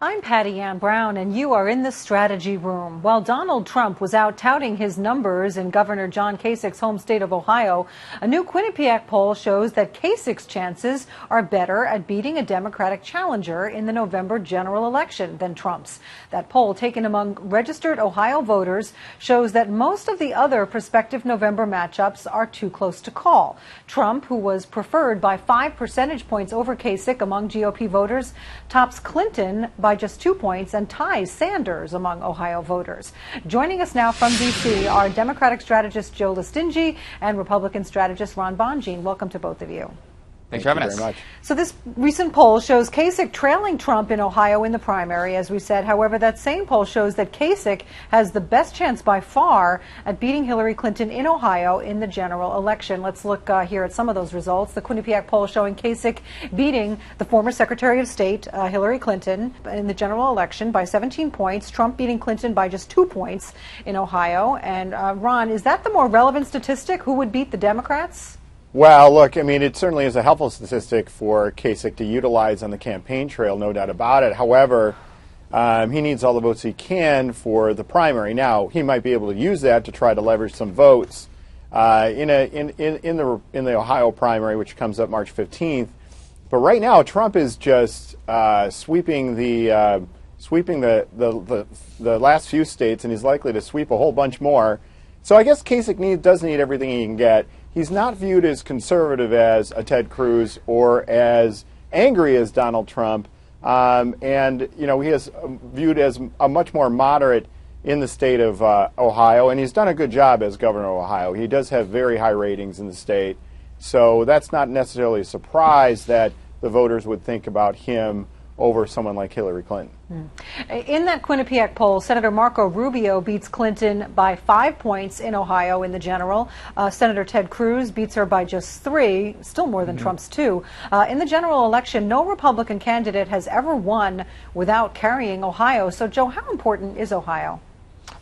I'm Patty Ann Brown, and you are in the strategy room. While Donald Trump was out touting his numbers in Governor John Kasich's home state of Ohio, a new Quinnipiac poll shows that Kasich's chances are better at beating a Democratic challenger in the November general election than Trump's. That poll, taken among registered Ohio voters, shows that most of the other prospective November matchups are too close to call. Trump, who was preferred by 5 percentage points over Kasich among GOP voters, tops Clinton by just 2 points and ties Sanders among Ohio voters. Joining us now from D.C. are Democratic strategist Joe Lestingi and Republican strategist Ron Bonjean. Welcome to both of you. Thanks for having us. Very much. So this recent poll shows Kasich trailing Trump in Ohio in the primary, as we said. However, that same poll shows that Kasich has the best chance by far at beating Hillary Clinton in Ohio in the general election. Let's look here at some of those results. The Quinnipiac poll showing Kasich beating the former Secretary of State, Hillary Clinton, in the general election by 17 points. Trump beating Clinton by just 2 points in Ohio. And Ron, is that the more relevant statistic? Who would beat the Democrats? Well, look, I mean, it certainly is a helpful statistic for Kasich to utilize on the campaign trail, no doubt about it. However, he needs all the votes he can for the primary. Now, he might be able to use that to try to leverage some votes in the Ohio primary, which comes up March 15th. But right now, Trump is just sweeping the last few states, and he's likely to sweep a whole bunch more. So I guess Kasich does need everything he can get. He's not viewed as conservative as a Ted Cruz or as angry as Donald Trump. And, you know, he is viewed as a much more moderate in the state of Ohio. And he's done a good job as governor of Ohio. He does have very high ratings in the state. So that's not necessarily a surprise that the voters would think about him over someone like Hillary Clinton. In that Quinnipiac poll, Senator Marco Rubio beats Clinton by 5 points in Ohio in the general. Senator Ted Cruz beats her by just 3, still more than Trump's 2. In the general election, no Republican candidate has ever won without carrying Ohio. So, Joe, how important is Ohio?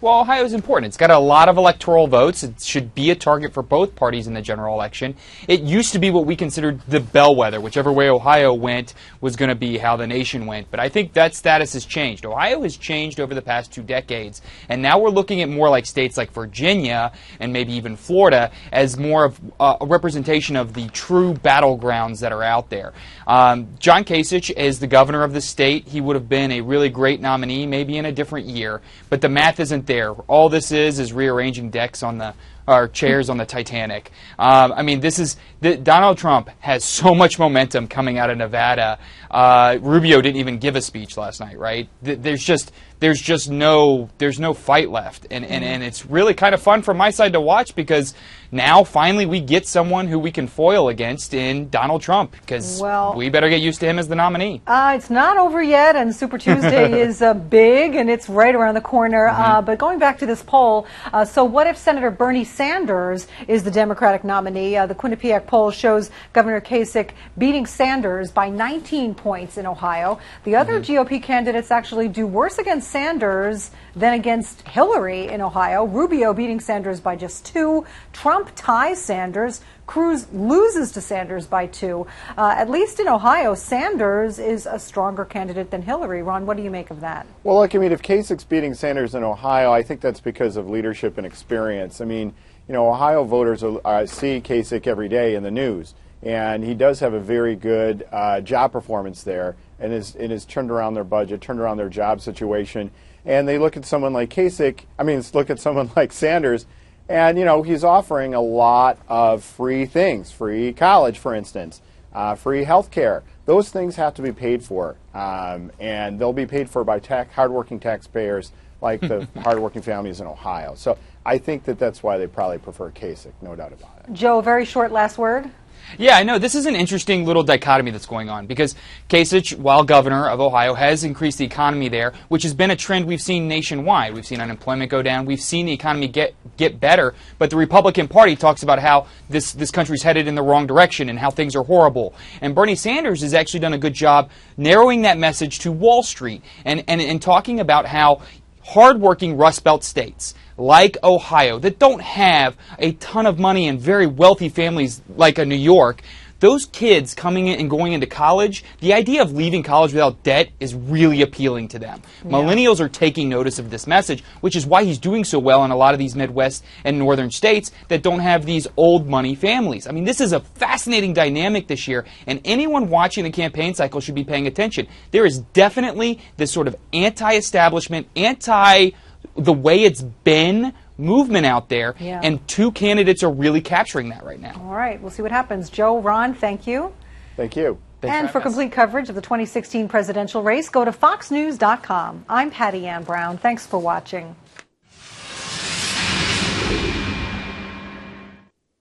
Well, Ohio is important. It's got a lot of electoral votes. It should be a target for both parties in the general election. It used to be what we considered the bellwether. Whichever way Ohio went was going to be how the nation went. But I think that status has changed. Ohio has changed over the past 2 decades. And now we're looking at more like states like Virginia and maybe even Florida as more of a representation of the true battlegrounds that are out there. John Kasich is the governor of the state. He would have been a really great nominee maybe in a different year. But the math isn't there. All this is rearranging decks on the chairs on the Titanic. I mean, Donald Trump has so much momentum coming out of Nevada. Rubio didn't even give a speech last night, right? There's no fight left, and it's really kind of fun from my side to watch because now finally we get someone who we can foil against in Donald Trump because we better get used to him as the nominee. It's not over yet, and Super Tuesday is big, and it's right around the corner. But going back to this poll, so what if Senator Bernie Sanders is the Democratic nominee? The Quinnipiac poll shows Governor Kasich beating Sanders by 19 points in Ohio. The other GOP candidates actually do worse against Sanders than against Hillary in Ohio. Rubio beating Sanders by just 2. Trump ties Sanders. Cruz loses to Sanders by 2. At least in Ohio, Sanders is a stronger candidate than Hillary. Ron, what do you make of that? Well, look, I mean, if Kasich's beating Sanders in Ohio, I think that's because of leadership and experience. I mean, you know, Ohio voters see Kasich every day in the news, and he does have a very good job performance there, and has turned around their budget, turned around their job situation. And they look at someone like look at someone like Sanders, and, you know, he's offering a lot of free things, free college, for instance, free health care. Those things have to be paid for, and they'll be paid for by hardworking taxpayers like the hardworking families in Ohio. So I think that's why they probably prefer Kasich, no doubt about it. Joe, very short last word. Yeah, I know. This is an interesting little dichotomy that's going on because Kasich, while governor of Ohio, has increased the economy there, which has been a trend we've seen nationwide. We've seen unemployment go down. We've seen the economy get better. But the Republican Party talks about how this country's headed in the wrong direction and how things are horrible. And Bernie Sanders has actually done a good job narrowing that message to Wall Street and talking about how hardworking Rust Belt states like Ohio that don't have a ton of money and very wealthy families like a New York, those kids coming in and going into college, the idea of leaving college without debt is really appealing to them. Yeah. Millennials are taking notice of this message, which is why he's doing so well in a lot of these Midwest and northern states that don't have these old money families. I mean, this is a fascinating dynamic this year, and anyone watching the campaign cycle should be paying attention. There is definitely this sort of anti-establishment, the way it's been movement out there, and two candidates are really capturing that right now. All right, we'll see what happens. Joe, Ron, thank you. Thank you. And for complete coverage of the 2016 presidential race, go to foxnews.com. I'm Patty Ann Brown. Thanks for watching.